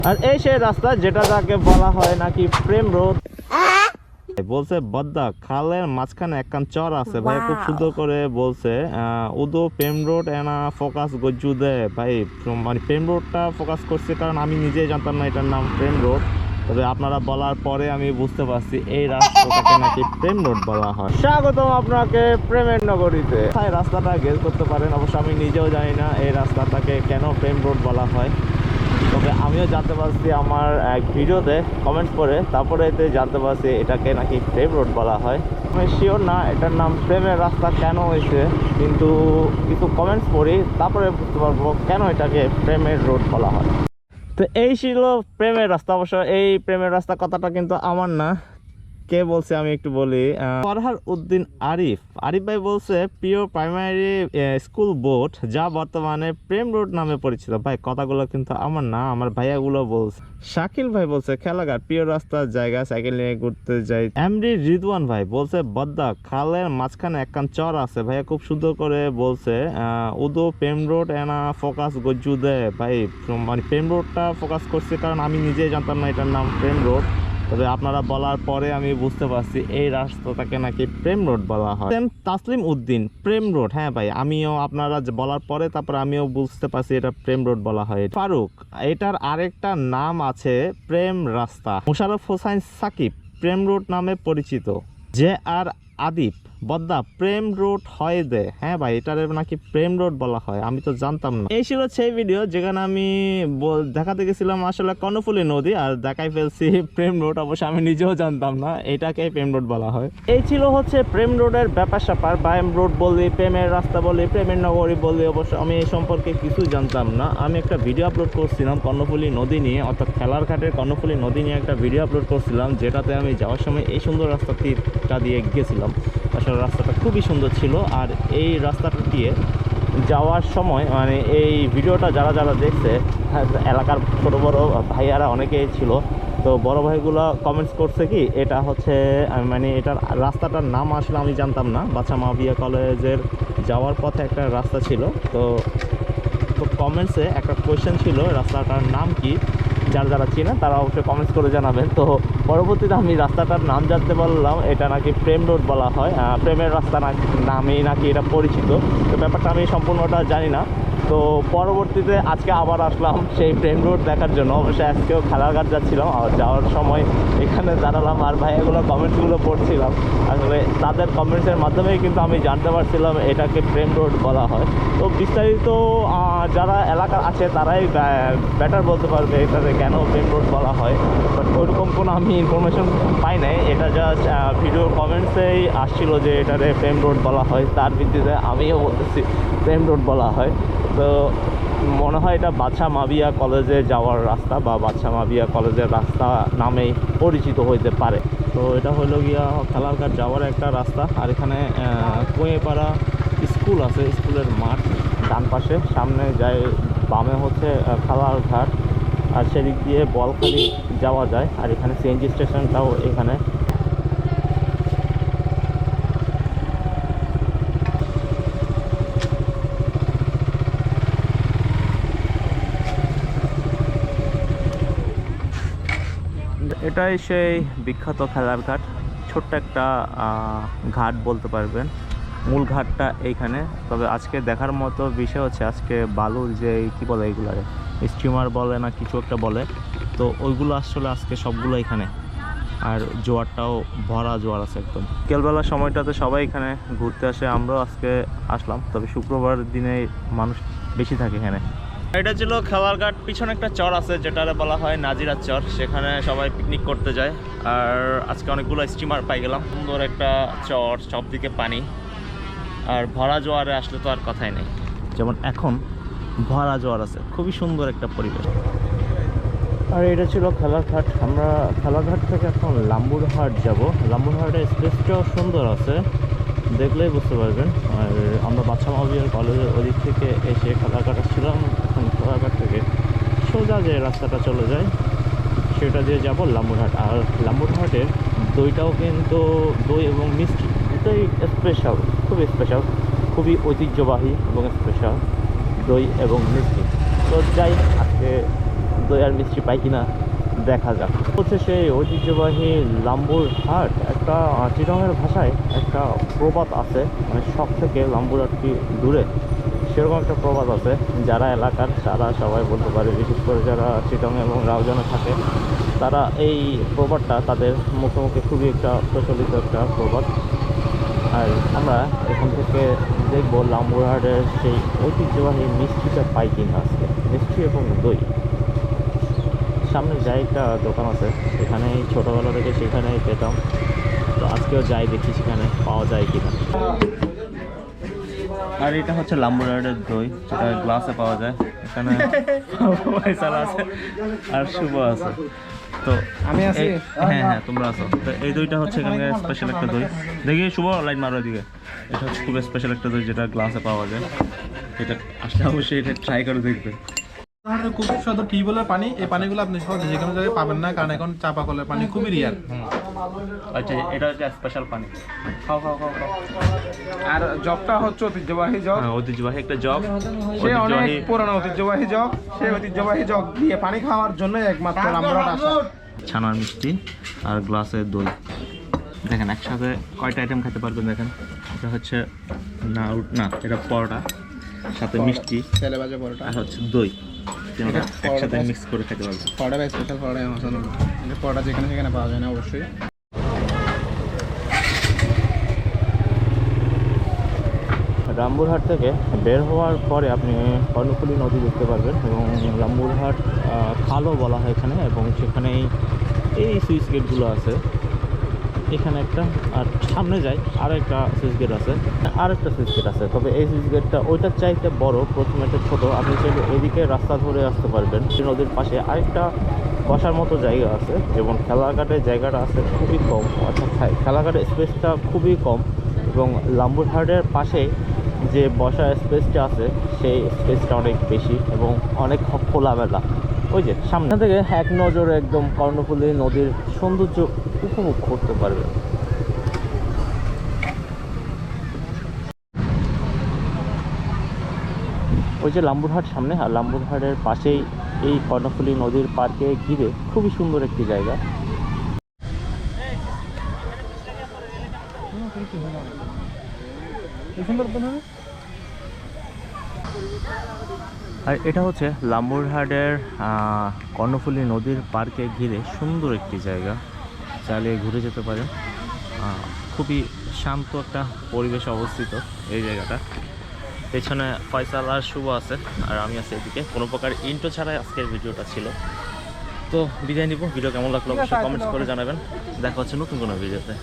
আর এই সেই রাস্তা যেটা তাকে বলা হয় নাকি প্রেম রোড। বলছে বদ্দা খালের মাঝখানে একখান চর আছে ভাই, খুব সুন্দর করে বলছে উদো প্রেম রোড এনা ফোকাস গজ্জু দে ভাই। মানে প্রেম রোডটা ফোকাস করছে কারণ আমি নিজেই জানতাম না এটার নাম প্রেম রোড। তবে আপনারা বলার পরে আমি বুঝতে পারছি এই রাস্তাটাকে নাকি প্রেম রোড বলা হয়। স্বাগতম আপনাকে প্রেমের নগরীতে। রাস্তাটা গেস করতে পারেন, অবশ্য আমি নিজেও জানি না এই রাস্তাটাকে কেন প্রেম রোড বলা হয়। তবে আমিও জানতে পারছি আমার এক ভিডিওতে কমেন্ট করে, তারপরে এতে জানতে পারছি এটাকে নাকি প্রেম রোড বলা হয়। আমি শিওর না এটার নাম প্রেমের রাস্তা কেন হয়েছে, কিন্তু কিছু কমেন্টস পড়ি তারপরে বুঝতে পারবো কেন এটাকে প্রেমের রোড বলা হয়। তো এই ছিল প্রেমের রাস্তা। অবশ্য এই প্রেমের রাস্তা কথাটা কিন্তু আমার না, কে বলছে আমি একটু বলি। ফরহাদ উদ্দিন আরিফ ভাই বলছে প্রিয় প্রাইমারি স্কুল বোর্ড যা বর্তমানে প্রেম রোড নামে পরিচিত। ভাই কথাগুলো কিন্তু আমার না, আমার ভাইয়াগুলো বলছে। শাকিল ভাই বলছে খেলাঘাট প্রিয় রাস্তার জায়গা, সাইকেল নিয়ে ঘুরতে যাই। এমডি রিদওয়ান ভাই বলছে বদ্দা খালের মাঝখানে একখান চর আছে ভাইয়া, খুব সুন্দর করে বলছে উদো প্রেম রোড এনা ফোকাস গজ্জু দে ভাই। মানে প্রেম রোডটা ফোকাস করছে কারণ আমি নিজেই জানতাম না এটার নাম প্রেম রোড। তবে আপনারা বলার পরে আমি বুঝতে পারছি এই রাস্তাটাকে নাকি প্রেম রোড বলা হয়। তাসলিম উদ্দিন প্রেম রোড, হ্যাঁ ভাই আমিও আপনারা বলার পরে তারপর আমিও বুঝতে পারছি এটা প্রেম রোড বলা হয়। ফারুক এটার আরেকটা নাম আছে প্রেম রাস্তা। মুশারফ হোসাইন সাকিব প্রেম রোড নামে পরিচিত। যে আর আদিপ বদ্দা প্রেম রোড হয় দে, হ্যাঁ ভাই এটার নাকি প্রেম রোড বলা হয়, আমি তো জানতাম না। এই ছিল সেই ভিডিও যেখানে আমি দেখাতে গেছিলাম আসলে কর্ণফুলী নদী আর দেখাই ফেলছি প্রেম রোড। অবশ্য আমি নিজেও জানতাম না এটাকে প্রেম রোড বলা হয়। এই ছিল হচ্ছে প্রেম রোডের ব্যাপার স্যাপার। প্রেম রোড বলি, প্রেমের রাস্তা বলি, প্রেমের নগরী বলি, অবশ্য আমি এই সম্পর্কে কিছু জানতাম না। আমি একটা ভিডিও আপলোড করছিলাম কর্ণফুলী নদী নিয়ে, অর্থাৎ খেলার ঘাটের কর্ণফুলী নদী নিয়ে একটা ভিডিও আপলোড করছিলাম, যেটাতে আমি যাওয়ার সময় এই সুন্দর রাস্তাটা দিয়ে গেছিলাম। আসলে রাস্তাটা খুবই সুন্দর ছিল। আর এই রাস্তাটা দিয়ে যাওয়ার সময় মানে এই ভিডিওটা যারা যারা দেখছে এলাকার ছোটো বড়ো ভাইয়ারা অনেকেই ছিল, তো বড় ভাইগুলো কমেন্টস করছে কি এটা হচ্ছে মানে এটার রাস্তাটার নাম আসলে আমি জানতাম না। বাচ্চা মাবিয়া কলেজের যাওয়ার পথে একটা রাস্তা ছিল, তো কমেন্টসে একটা কোয়েশ্চেন ছিল রাস্তাটার নাম কি, যারা যারা চিনেন তারা অবশ্যই কমেন্টস করে জানাবেন। তো পরবর্তীতে আমি রাস্তাটার নাম জানতে পারলাম এটা নাকি প্রেম রোড বলা হয়, প্রেমের রাস্তা নামেই নাকি এটা পরিচিত। তো ব্যাপারটা আমি সম্পূর্ণটা জানি না। তো পরবর্তীতে আজকে আবার আসলাম সেই প্রেম রোড দেখার জন্য। অবশ্যই আজকেও খেলাঘাট যাচ্ছিলাম, আর যাওয়ার সময় এখানে দাঁড়ালাম আর ভাইয়াগুলো কমেন্টসগুলো পড়ছিলাম। আসলে তাদের কমেন্টসের মাধ্যমেই কিন্তু আমি জানতে পারছিলাম এটাকে প্রেম রোড বলা হয়। তো বিস্তারিত যারা এলাকা আছে তারাই বেটার বলতে পারবে এটাতে কেন প্রেম রোড বলা হয়, বাট ওইরকম কোনো আমি ইনফরমেশন পাই নাই। এটা জাস্ট ভিডিওর কমেন্টসেই আসছিল যে এটাতে প্রেম রোড বলা হয়, তার ভিত্তিতে আমিও বলতেছি প্রেম রোড বলা হয়। তো মনে হয় এটা বাচ্চা মাবিয়া কলেজে যাওয়ার রাস্তা বা বাচ্চা মাবিয়া কলেজের রাস্তা নামেই পরিচিত হইতে পারে। তো এটা হলো গিয়া খেলাঘাট যাওয়ার একটা রাস্তা। আর এখানে কুঁয়েপাড়া স্কুল আছে, স্কুলের মাঠ ডান পাশে, সামনে যায় বামে হচ্ছে খেলাঘাট, আর সেদিক দিয়ে বলখালি যাওয়া যায়। আর এখানে সিএনজি স্টেশনটাও এখানে। এটাই সেই বিখ্যাত খেলার ঘাট, ছোট্ট একটা ঘাট বলতে পারবেন। মূল ঘাটটা এইখানে। তবে আজকে দেখার মতো বিষয় হচ্ছে আজকে বালুর যে কী বলে এইগুলো স্টিমার বলে না কিছু একটা বলে, তো ওইগুলো আসলে আজকে সবগুলো এখানে। আর জোয়ারটাও ভরা জোয়ার আছে একদম। বিকেলবেলার সময়টাতে সবাই এখানে ঘুরতে আসে, আমরাও আজকে আসলাম। তবে শুক্রবার দিনে মানুষ বেশি থাকে এখানে। এটা ছিল খেলার ঘাট, পিছনে একটা চর আছে যেটা বলা হয় নাজিরার চর, সেখানে সবাই পিকনিক করতে যায়। আর আজকে অনেকগুলো স্টিমার পাই গেলাম, সুন্দর একটা চর, সব দিকে পানি। আর ভরা জোয়ারে আসলে তো আর কথাই নেই, যেমন এখন ভরা জোয়ার আছে, খুবই সুন্দর একটা পরিবেশ। আর এটা ছিল খেলার ঘাট। আমরা খেলাঘাট থেকে এখন লাম্বুরহাট যাব। লাম্বুরহাটের স্পেসটাও সুন্দর আছে, দেখলেই বুঝতে পারবেন। আর আমরা বাচ্চা মাবিয়ার কলেজের ওদিক থেকে এসে খেলাঘাট ছিলাম, এখন খেলাঘাট থেকে সোজা যে রাস্তাটা চলে যায় সেটা দিয়ে যাব লাম্বুরহাট। আর লাম্বুরহাটের দইটাও কিন্তু দই এবং মিষ্টি দুটোই স্পেশাল, খুবই স্পেশাল, খুবই ঐতিহ্যবাহী এবং স্পেশাল দই এবং মিষ্টি। তো যাই আজকে দই আর মিষ্টি পাই কিনা দেখা যাক। হচ্ছে সেই ঐতিহ্যবাহী লাম্বুর হাট, একটা চিটাগাংয়ের ভাষায় একটা প্রবাদ আছে, মানে সব থেকে লাম্বুর হাটটি দূরে, সেরকম একটা প্রবাদ আছে। যারা এলাকার তারা সবাই বলতে পারে, বিশেষ করে যারা চিটাগাং এবং রাউজানে থাকে তারা এই প্রবাদটা তাদের মুখে মুখে খুবই একটা প্রচলিত একটা প্রবাদ। আর আমরা এখান থেকে দেখবো লাম্বুর হাটের সেই ঐতিহ্যবাহী মিষ্টিটা পাই কিনা আজকে, মিষ্টি এবং দই। সামনে যাই একটা দোকান আছে, সেখানেই ছোটোবেলা থেকে সেখানেই পেতাম, তো আজকেও যাই দেখি সেখানে পাওয়া যায় কিনা। আর এটা হচ্ছে লাম্বুর হাটের দই, যেটা গ্লাসে পাওয়া যায়। এখানে ফয়সাল আছে আর শুভ আছে, তো আমি আছি। হ্যাঁ হ্যাঁ তোমরা আছো। তো এই দইটা হচ্ছে এখানে স্পেশাল একটা দই। দেখি শুভ লাইন মারো এদিকে। এটা হচ্ছে খুব স্পেশাল একটা দই যেটা গ্লাসে পাওয়া যায়। এটা আসলে অবশ্যই এটা ট্রাই করে দেখবে। খুব সুস্বাদু টিউবওয়েলের পানি, এই পানিগুলো আপনি সহজে যে কোনো জায়গায় পাবেন না, কারণ এখন চাপা কলের পানি খুবই রিয়ার। আচ্ছা, এটা হচ্ছে স্পেশাল পানি। খাও খাও খাও খাও। আর জবটা হচ্ছে ঐতিহ্যবাহী জব, হ্যাঁ, ঐতিহ্যবাহী একটা জব, সে অনেক ঐতিহ্যবাহী পুরনো ঐতিহ্যবাহী জব। সেই ঐতিহ্যবাহী জব দিয়ে পানি খাওয়ার জন্য একমাত্র আমরা আসা। ছানার মিষ্টি আর গ্লাসে দই। দেখেন একসাথে কয়টা আইটেম খেতে পারবেন। দেখেন এটা হচ্ছে না এটা পরোটা, সাথে মিষ্টি, তেলে ভাজা পরোটা আর হচ্ছে দই, তিনটা একসাথে মিক্স করে খেতে পারবেন। পরোটা স্পেশাল পরোটা মশলা, এটা পরোটা যেখানে সেখানে পাওয়া যায় না অবশ্যই। রামপুরহাট থেকে বের হওয়ার পরে আপনি কর্ণফুলী নদী দেখতে পারবেন, এবং রামপুরহাট খালও বলা হয় এখানে, এবং সেখানেই এই সুইচ গেটগুলো আছে। এখানে একটা, আর সামনে যাই আরেকটা সুইচ গেট আছে, আরেকটা সুইচ গেট আছে। তবে এই সুইচ গেটটা ওইটার চাইতে বড়, প্রথমে একটা ছোটো। আপনি চাইলে এদিকে রাস্তা ধরে আসতে পারবেন। নদীর পাশে আরেকটা বসার মতো জায়গা আছে, এবং খেলাঘাটের জায়গাটা আছে খুবই কম, অর্থাৎ খেলাঘাটের স্পেসটা খুবই কম, এবং লাম্বুরহাটের পাশে যে বসার স্পেসটা আছে সেই স্পেসটা অনেক বেশি এবং অনেক খোলামেলা। ওই যে সামনে থেকে এক নজরে একদম কর্ণফুলী নদীর সৌন্দর্য উপভোগ করতে পারবে। ওই যে লাম্বুরহাট সামনে, আর লাম্বুরহাটের পাশেই এই কর্ণফুলী নদীর পার্কে ঘিরে খুবই সুন্দর একটি জায়গা। আর এটা হচ্ছে লাম্বুরহাটের কর্ণফুলী নদীর পার্কে ঘিরে সুন্দর একটি জায়গা, চাইলে ঘুরে যেতে পারেন। খুবই শান্ত একটা পরিবেশে অবস্থিত এই জায়গাটা। পেছনে ফয়সাল আর শুভ আছে, আর আমি আছি এদিকে। কোনো প্রকার ইন্ট্রো ছাড়াই আজকের ভিডিওটা ছিল। তো বিদায় নিব। ভিডিও কেমন লাগলো অবশ্যই কমেন্টস করে জানাবেন। দেখা হচ্ছে নতুন কোনো ভিডিওতে।